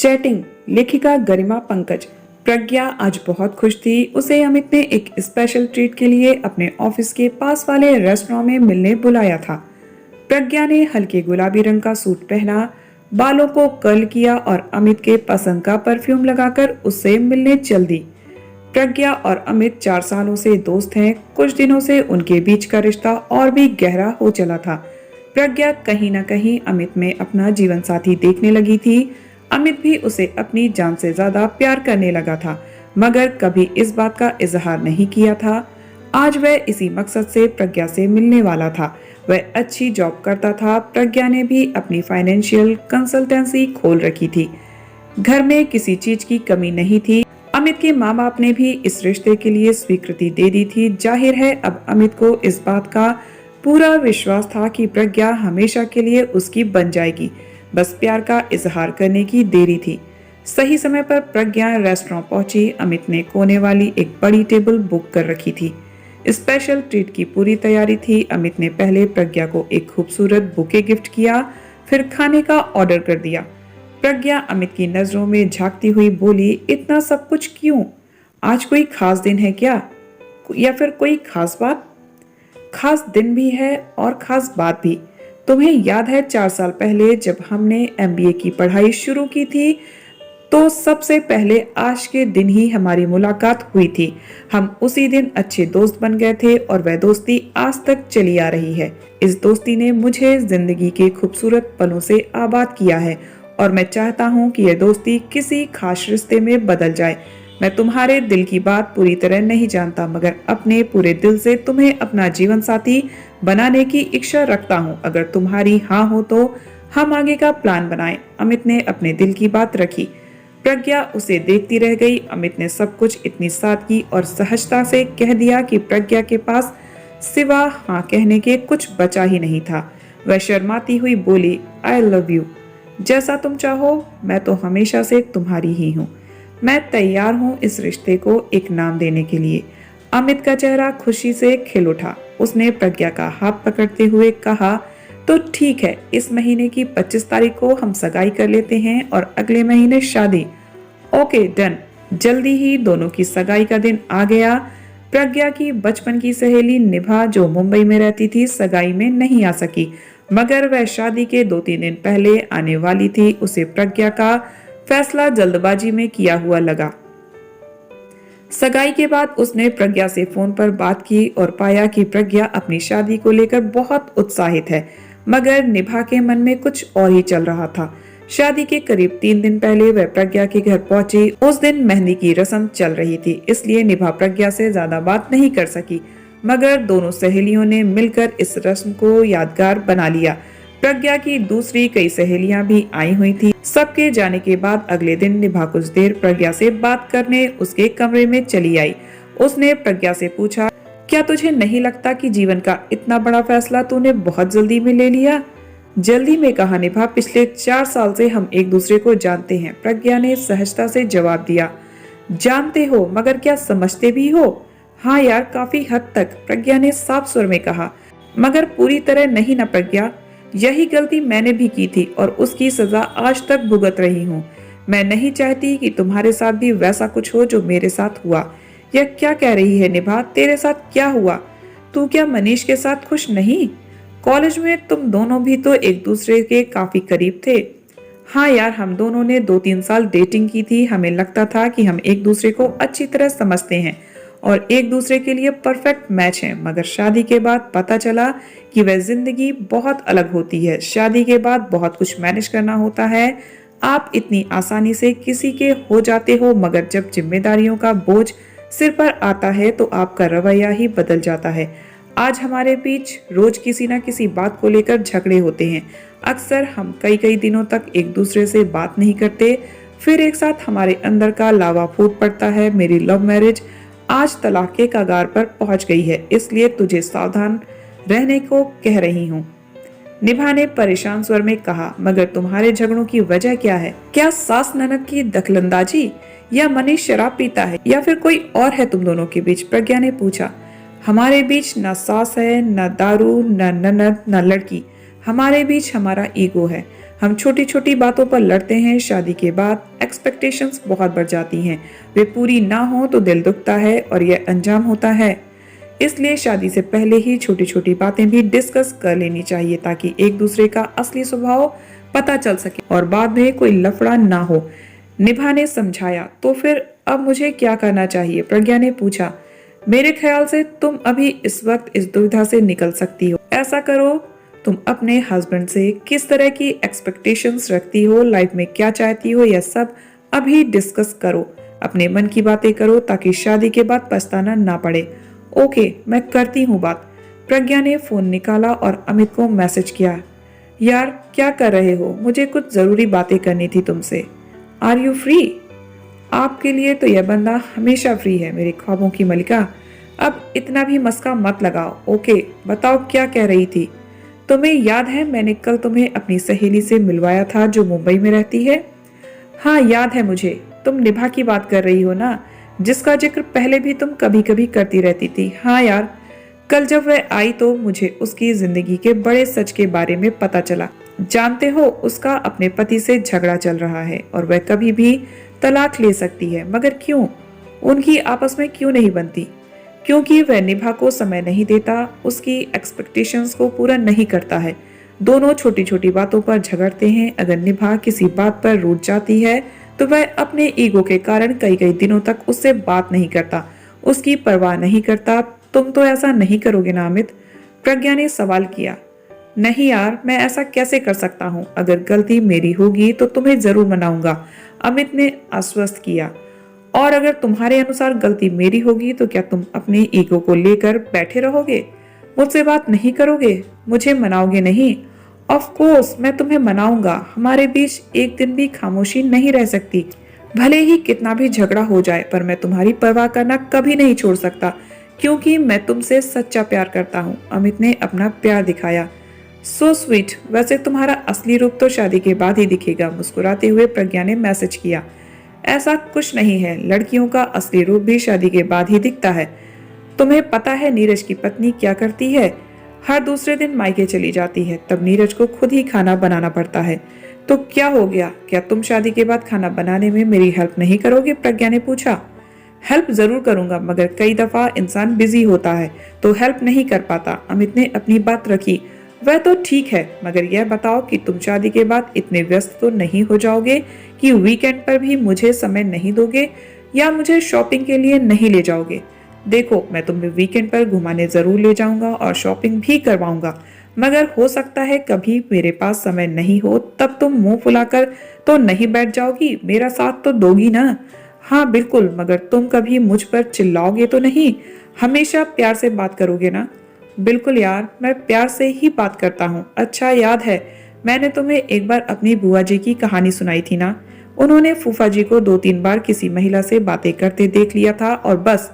Chatting. लेखिका गरिमा पंकज। प्रज्ञा आज बहुत खुश थी। उसे अमित ने एक स्पेशल ट्रीट के लिए अपने ऑफिस के पास वाले रेस्टोरेंट में मिलने बुलाया था। प्रज्ञा ने हल्के गुलाबी रंग का सूट पहना, बालों को कर्ल किया और अमित के पसंद का परफ्यूम लगाकर उससे मिलने चल दी। प्रज्ञा और अमित 4 सालों से दोस्त हैं। कुछ दिनों से उनके बीच का रिश्ता और भी गहरा हो चला था। प्रज्ञा कहीं न कहीं अमित में अपना जीवन साथी देखने लगी थी। अमित भी उसे अपनी जान से ज्यादा प्यार करने लगा था, मगर कभी इस बात का इजहार नहीं किया था। आज वह इसी मकसद से प्रज्ञा से मिलने वाला था। वह अच्छी जॉब करता था। प्रज्ञा ने भी अपनी फाइनेंशियल कंसल्टेंसी खोल रखी थी। घर में किसी चीज की कमी नहीं थी। अमित के माँ बाप ने भी इस रिश्ते के लिए स्वीकृति दे दी थी। जाहिर है अब अमित को इस बात का पूरा विश्वास था कि प्रज्ञा हमेशा के लिए उसकी बन जाएगी। बस प्यार का इजहार करने की देरी थी। सही समय पर प्रज्ञा रेस्टोरेंट पहुंची। अमित ने कोने वाली एक बड़ी टेबल बुक कर रखी थी। स्पेशल ट्रीट की पूरी तैयारी थी। अमित ने पहले प्रज्ञा को एक खूबसूरत बुके गिफ्ट किया, फिर खाने का ऑर्डर कर दिया। प्रज्ञा अमित की नजरों में झांकती हुई बोली, इतना सब कुछ क्यों? आज कोई खास दिन है क्या, या फिर कोई खास बात? खास दिन भी है और खास बात भी। तुम्हें याद है 4 साल पहले जब हमने MBA की पढ़ाई शुरू की थी, तो सबसे पहले आज के दिन ही हमारी मुलाकात हुई थी। हम उसी दिन अच्छे दोस्त बन गए थे और वह दोस्ती आज तक चली आ रही है। इस दोस्ती ने मुझे जिंदगी के खूबसूरत पलों से आबाद किया है और मैं चाहता हूँ कि यह दोस्ती किसी खास रिश्ते में बदल जाए। मैं तुम्हारे दिल की बात पूरी तरह नहीं जानता, मगर अपने पूरे दिल से तुम्हें अपना जीवन साथी बनाने की इच्छा रखता हूँ। अगर तुम्हारी हाँ हो तो हम आगे का प्लान बनाएं। अमित ने अपने दिल की बात रखी। प्रज्ञा उसे देखती रह गई। अमित ने सब कुछ इतनी सादगी और सहजता से कह दिया कि प्रज्ञा के पास सिवा हाँ कहने के कुछ बचा ही नहीं था। वह शर्माती हुई बोली, आई लव यू। जैसा तुम चाहो, मैं तो हमेशा से तुम्हारी ही हूँ। मैं तैयार हूँ इस रिश्ते को एक नाम देने के लिए। अमित का चेहरा खुशी से खिल उठा। उसने प्रज्ञा का हाथ पकड़ते हुए कहा, तो ठीक है, इस महीने की 25 तारीख को हम सगाई कर लेते हैं और अगले महीने शादी। Okay done. जल्दी ही दोनों की सगाई का दिन आ गया। प्रज्ञा की बचपन की सहेली निभा, जो मुंबई में रहती थी, सगाई में नहीं आ सकी, मगर वह शादी के 2-3 दिन पहले आने वाली थी। उसे प्रज्ञा का फैसला जल्दबाजी में किया हुआ लगा। सगाई के बाद उसने प्रज्ञा से फोन पर बात की और पाया कि प्रज्ञा अपनी शादी को लेकर बहुत उत्साहित है, मगर निभा के मन में कुछ और ही चल रहा था। शादी के करीब 3 दिन पहले वह प्रज्ञा के घर पहुंची। उस दिन मेहंदी की रस्म चल रही थी, इसलिए निभा प्रज्ञा से ज्यादा बात नहीं कर सकी, मगर दोनों सहेलियों ने मिलकर इस रस्म को यादगार बना लिया। प्रज्ञा की दूसरी कई सहेलियां भी आई हुई थी। सबके जाने के बाद अगले दिन निभा कुछ देर प्रज्ञा से बात करने उसके कमरे में चली आई। उसने प्रज्ञा से पूछा, क्या तुझे नहीं लगता कि जीवन का इतना बड़ा फैसला तूने बहुत जल्दी में ले लिया? जल्दी में कहा निभा, पिछले 4 साल से हम एक दूसरे को जानते हैं। प्रज्ञा ने सहजता से जवाब दिया, जानते हो, मगर क्या समझते भी हो? हाँ यार, काफी हद तक, प्रज्ञा ने साफ स्वर में कहा, मगर पूरी तरह नहीं ना प्रज्ञा। यही गलती मैंने भी की थी और उसकी सजा आज तक भुगत रही हूँ। मैं नहीं चाहती कि तुम्हारे साथ भी वैसा कुछ हो जो मेरे साथ हुआ। यह क्या कह रही है निभा? तेरे साथ क्या हुआ? तू क्या मनीष के साथ खुश नहीं? कॉलेज में तुम दोनों भी तो एक दूसरे के काफी करीब थे। हाँ यार, हम दोनों ने 2-3 साल डेटिंग की थी। हमें लगता था कि हम एक दूसरे को अच्छी तरह समझते हैं और एक दूसरे के लिए परफेक्ट मैच है, मगर शादी के बाद पता चला कि वह जिंदगी बहुत अलग होती है। शादी के बाद बहुत कुछ मैनेज करना होता है। आप इतनी आसानी से किसी के हो जाते हो, मगर जब जिम्मेदारियों का बोझ सिर पर आता है तो आपका रवैया ही बदल जाता है। आज हमारे बीच रोज किसी न किसी बात को लेकर झगड़े होते हैं। अक्सर हम कई दिनों तक एक दूसरे से बात नहीं करते, फिर एक साथ हमारे अंदर का लावा फूट पड़ता है। मेरी लव मैरिज आज तलाक के कगार पर पहुंच गई है, इसलिए तुझे सावधान रहने को कह रही हूँ। निभा ने परेशान स्वर में कहा, मगर तुम्हारे झगड़ों की वजह क्या है? क्या सास ननद की दखलंदाजी, या मनीष शराब पीता है, या फिर कोई और है तुम दोनों के बीच? प्रज्ञा ने पूछा। हमारे बीच न सास है, न दारू, न ननद, न लड़की। हमारे बीच हमारा ईगो है। हम छोटी छोटी बातों पर लड़ते हैं, शादी के बाद एक्सपेक्टेशंस बहुत बढ़ जाती हैं। वे पूरी ना हो तो दिल दुखता है और यह अंजाम होता है। इसलिए शादी से पहले ही छोटी छोटी बातें भी डिस्कस कर लेनी चाहिए ताकि एक दूसरे का असली स्वभाव पता चल सके और बाद में कोई लफड़ा ना हो। निभा ने समझाया। तो फिर अब मुझे क्या करना चाहिए? प्रज्ञा ने पूछा। मेरे ख्याल से तुम अभी इस वक्त इस दुविधा से निकल सकती हो। ऐसा करो, तुम अपने हस्बैंड से किस तरह की एक्सपेक्टेशंस रखती हो, लाइफ में क्या चाहती हो, यह सब अभी डिस्कस करो। अपने मन की बातें करो ताकि शादी के बाद पछताना ना पड़े। ओके, मैं करती हूँ बात। प्रज्ञा ने फोन निकाला और अमित को मैसेज किया। यार क्या कर रहे हो? मुझे कुछ जरूरी बातें करनी थी तुमसे। Are you free? आपके लिए तो यह बंदा हमेशा फ्री है, मेरे ख्वाबों की मलिका। अब इतना भी मस्का मत लगाओ। ओके बताओ, क्या कह रही थी? तुम्हें याद है मैंने कल तुम्हें अपनी सहेली से मिलवाया था जो मुंबई में रहती है? हाँ याद है मुझे। तुम निभा की बात कर रही हो ना, जिसका जिक्र पहले भी तुम कभी कभी करती रहती थी। हाँ यार, कल जब वह आई तो मुझे उसकी जिंदगी के बड़े सच के बारे में पता चला। जानते हो, उसका अपने पति से झगड़ा चल रहा है और वह कभी भी तलाक ले सकती है। मगर क्यों? उनकी आपस में क्यों नहीं बनती? क्योंकि वह निभा को समय नहीं देता, उसकी एक्सपेक्टेशंस को पूरा नहीं करता है। दोनों छोटी छोटी बातों पर झगड़ते हैं। अगर निभा किसी बात पर रूठ जाती है तो वह अपने ईगो के कारण कई कई दिनों तक उससे बात नहीं करता, उसकी परवाह नहीं करता। तुम तो ऐसा नहीं करोगे ना अमित? प्रज्ञा ने सवाल किया। नहीं यार, मैं ऐसा कैसे कर सकता हूँ? अगर गलती मेरी होगी तो तुम्हें जरूर मनाऊंगा, अमित ने आश्वस्त किया। और अगर तुम्हारे अनुसार गलती मेरी होगी तो क्या तुम अपने ईगो को लेकर बैठे रहोगे? मुझसे बात नहीं करोगे? मुझे मनाओगे नहीं? ऑफ कोर्स मैं तुम्हें मनाऊंगा। हमारे बीच एक दिन भी खामोशी नहीं रह सकती। भले ही कितना भी झगड़ा हो जाए, पर मैं तुम्हारी परवाह करना कभी नहीं छोड़ सकता, क्योंकि मैं तुमसे सच्चा प्यार करता हूँ। अमित ने अपना प्यार दिखाया। So sweet. वैसे तुम्हारा असली रूप तो शादी के बाद ही दिखेगा, मुस्कुराते हुए प्रज्ञा ने मैसेज किया। ऐसा कुछ नहीं है, लड़कियों का असली रूप भी शादी के बाद ही दिखता है। तुम्हें पता है नीरज की पत्नी क्या करती है? हर दूसरे दिन मायके चली जाती है, तब नीरज को खुद ही खाना बनाना पड़ता है। तो क्या हो गया? क्या तुम शादी के बाद खाना बनाने में मेरी हेल्प नहीं करोगे? प्रज्ञा ने पूछा। हेल्प जरूर करूंगा, मगर कई दफा इंसान बिजी होता है तो हेल्प नहीं कर पाता। अमित ने अपनी बात रखी। वह तो ठीक है, मगर यह बताओ कि तुम शादी के बाद इतने व्यस्त तो नहीं हो जाओगे कि वीकेंड पर भी मुझे समय नहीं दोगे या मुझे शॉपिंग के लिए नहीं ले जाओगे? देखो, मैं तुम्हें वीकेंड पर घुमाने जरूर ले जाऊंगा और शॉपिंग भी करवाऊंगा, मगर हो सकता है कभी मेरे पास समय नहीं हो, तब तुम मुंह फुलाकर तो नहीं बैठ जाओगी, मेरा साथ तो दोगी ना? हाँ बिल्कुल, मगर तुम कभी मुझ पर चिल्लाओगे तो नहीं? हमेशा प्यार से बात करोगे ना? बिल्कुल यार, मैं प्यार से ही बात करता हूँ। अच्छा याद है, मैंने तुम्हें एक बार अपनी बुआ जी की कहानी सुनाई थी ना? उन्होंने फूफा जी को 2-3 बार किसी महिला से बातें करते देख लिया था और बस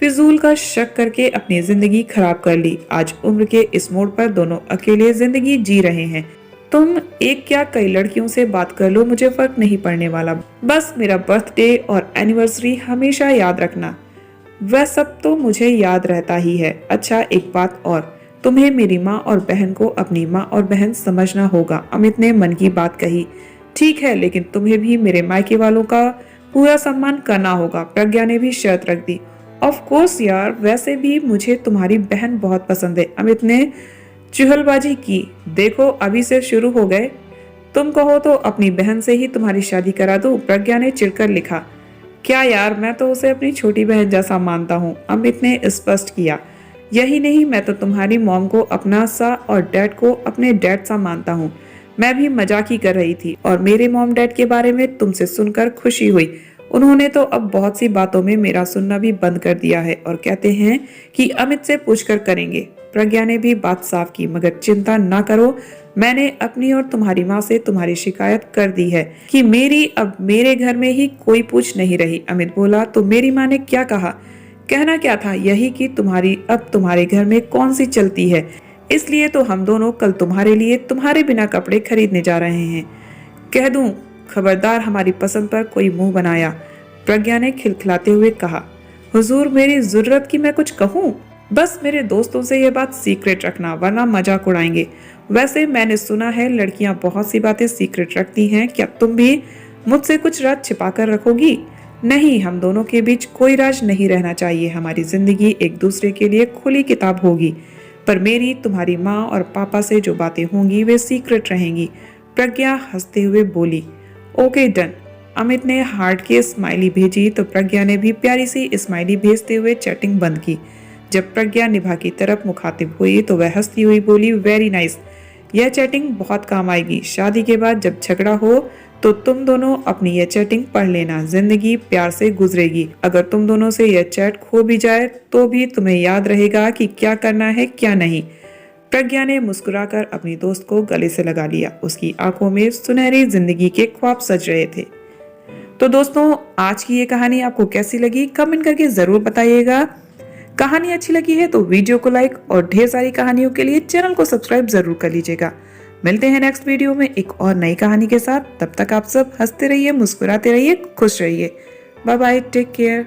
फिजूल का शक करके अपनी जिंदगी खराब कर ली। आज उम्र के इस मोड़ पर दोनों अकेले जिंदगी जी रहे हैं। तुम एक क्या कई लड़कियों से बात कर लो, मुझे फर्क नहीं पड़ने वाला। बस मेरा बर्थडे और एनिवर्सरी हमेशा याद रखना। वह सब तो मुझे याद रहता ही है। अच्छा एक बात और, तुम्हें मेरी माँ और बहन को अपनी माँ और बहन समझना होगा, अमित ने मन की बात कही। ठीक है, लेकिन तुम्हें भी मेरे मायके वालों का पूरा सम्मान करना होगा, प्रज्ञा ने भी शर्त रख दी। ऑफ कोर्स यार, वैसे भी मुझे तुम्हारी बहन बहुत पसंद है, अमित ने चुहलबाजी की। देखो अभी से शुरू हो गए। तुम कहो तो अपनी बहन से ही तुम्हारी शादी करा दूं, प्रज्ञा ने चिढ़कर लिखा। क्या यार, मैं तो उसे अपनी छोटी बहन जैसा मानता हूँ, अमित ने स्पष्ट किया। यही नहीं, मैं तो तुम्हारी मॉम को अपना सा और डैड को अपने डैड सा मानता हूँ। मैं भी मजाक ही कर रही थी और मेरे मॉम डैड के बारे में तुमसे सुनकर खुशी हुई। उन्होंने तो अब बहुत सी बातों में मेरा सुनना भी बंद कर दिया है और कहते हैं कि अमित से पूछकर करेंगे। प्रज्ञा ने भी बात साफ की। मगर चिंता ना करो, मैंने अपनी और तुम्हारी माँ से तुम्हारी शिकायत कर दी है कि मेरी अब मेरे घर में ही कोई पूछ नहीं रही। अमित बोला। तो मेरी माँ ने क्या कहा? कहना क्या था, यही कि तुम्हारी अब तुम्हारे घर में कौन सी चलती है, इसलिए तो हम दोनों कल तुम्हारे लिए तुम्हारे बिना कपड़े खरीदने जा रहे हैं। कह दूं, खबरदार हमारी पसंद पर कोई मुंह बनाया, प्रज्ञा ने खिलखिलाते हुए कहा। हुजूर, मेरी जरूरत की मैं कुछ कहूँ? बस मेरे दोस्तों से यह बात सीक्रेट रखना, वरना मजाक उड़ाएंगे। वैसे मैंने सुना है लड़कियां बहुत सी बातें सीक्रेट रखती हैं, क्या तुम भी मुझसे कुछ राज छिपा कर रखोगी? नहीं, हम दोनों के बीच कोई राज नहीं रहना चाहिए। हमारी जिंदगी एक दूसरे के लिए खुली किताब होगी, पर मेरी तुम्हारी माँ और पापा से जो बातें होंगी वे सीक्रेट रहेंगी। प्रज्ञा हंसते हुए बोली। Okay done. अमित ने हार्ट की स्माइली भेजी तो प्रज्ञा ने भी प्यारी सी स्माइली भेजते हुए चैटिंग बंद की। जब प्रज्ञा निभा की तरफ मुखातिब हुई तो वह हंसती हुई बोली, वेरी नाइस, यह चैटिंग बहुत काम आएगी। शादी के बाद जब झगड़ा हो तो तुम दोनों अपनी यह चैटिंग पढ़ लेना, जिंदगी प्यार से गुजरेगी। अगर तुम दोनों से यह चैट खो भी जाए तो भी तुम्हें याद रहेगा कि क्या करना है क्या नहीं। प्रज्ञा ने मुस्कुराकर अपनी दोस्त को गले से लगा लिया। उसकी आंखों में सुनहरी जिंदगी के ख्वाब सज रहे थे। तो दोस्तों, आज की ये कहानी आपको कैसी लगी कमेंट करके जरूर बताइएगा। कहानी अच्छी लगी है तो वीडियो को लाइक और ढेर सारी कहानियों के लिए चैनल को सब्सक्राइब जरूर कर लीजिएगा। मिलते हैं नेक्स्ट वीडियो में एक और नई कहानी के साथ। तब तक आप सब हंसते रहिए, मुस्कुराते रहिए, खुश रहिए। Bye bye, take care.